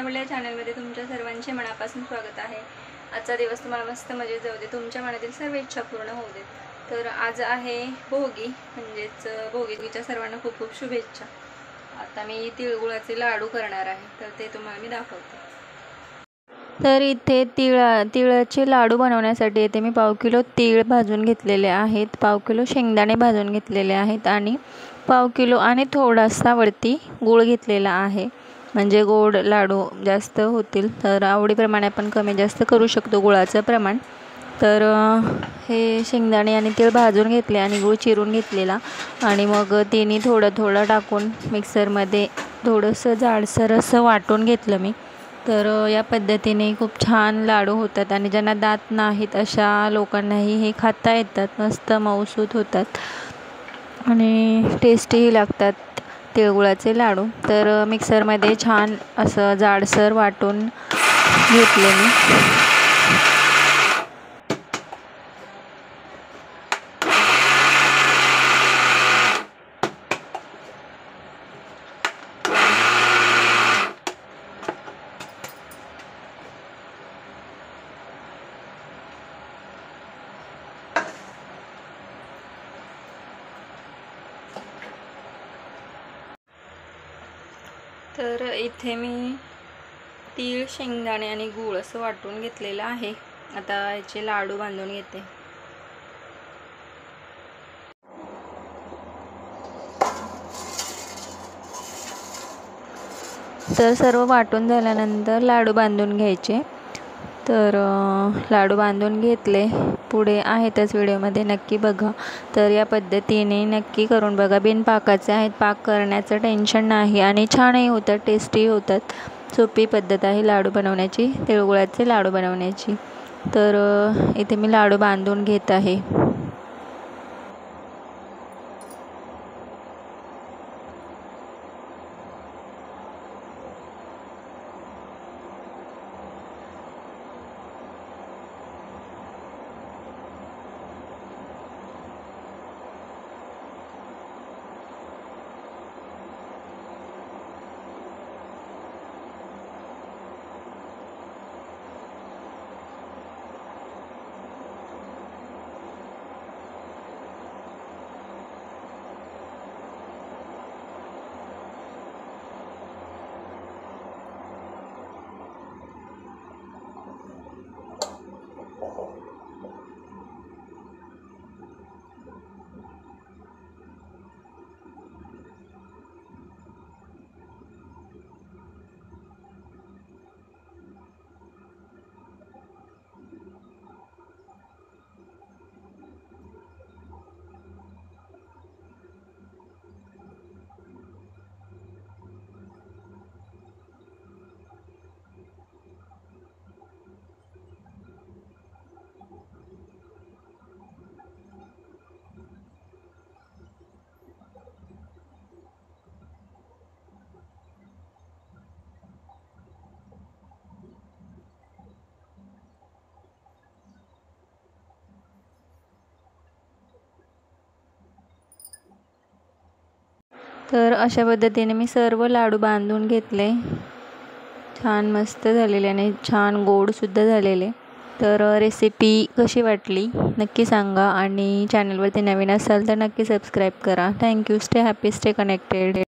Family चॅनलमध्ये तुमच्या सर्वांचे मनापासून स्वागत आहे। आजचा दिवस तुम्हाला मस्त मजेत जाऊ दे, तुमच्या मनातील सर्व इच्छा पूर्ण होऊ दे। तर आज आहे भोगी, म्हणजेच भोगीच्या सर्वांना खूप खूप शुभेच्छा। आता मी तिळगुळाचे लाडू करणार आहे, तर ते तुम्हाला मी दाखवते। तर इथे तिळाचे लाडू बनवण्यासाठी इथे मी पाव किलो तीळ भाजून घेतलेले आहेत, पाव किलो शेंगदाणे भाजून घेतलेले आहेत आणि पाव किलो आणि थोडासा वरती गूळ घेतलेला आहे। म्हणजे गोड लाडू जास्त होतील, तर आवडीप्रमाणे आपण कमी जास्त करू शकतो गुळाचं प्रमाण। तर हे शेंगदाणे आणि तीळ भाजून घेतले आणि गूळ चिरून घेतलेला आणि मग तिन्ही थोडं थोडं टाकून मिक्सरमध्ये थोडंसं जाडसर असं वाटून घेतलं मी। तर या पद्धतीने खूप छान लाडू होतात आणि ज्यांना दात नाहीत अशा लोकांनाही हे खाता येतात, मस्त मऊसूत होतात आणि टेस्टीही लागतात तिळगुळाचे लाडू। तर मिक्सरमध्ये छान असं जाडसर वाटून घेतले मी। तर इथे मी तीळ शेंगदाणे आणि गूळ असं वाटून घेतलेलं आहे। आता याचे लाडू बांधून घेते। तर सर्व वाटून झाल्यानंतर लाडू बांधून घ्यायचे। तर लाडू बांधून घेतले, पुढे आहेतच व्हिडिओमध्ये, नक्की बघा। तर या पद्धतीने नक्की करून बघा, बिन पाकाचे आहेत, पाक करण्याचं टेन्शन नाही आणि छानही होतात, टेस्टी होतात। सोपी पद्धत आहे लाडू बनवण्याची, तिळगुळाचे लाडू बनवण्याची। तर इथे मी लाडू बांधून घेत आहे। तर अशा पद्धतीने मी सर्व लाडू बांधून घेतले, छान मस्त झालेले आणि छान गोडसुद्धा झालेले। तर रेसिपी कशी वाटली नक्की सांगा आणि चॅनलवरती नवीन असाल तर नक्की सबस्क्राईब करा। Thank you. Stay happy, stay connected.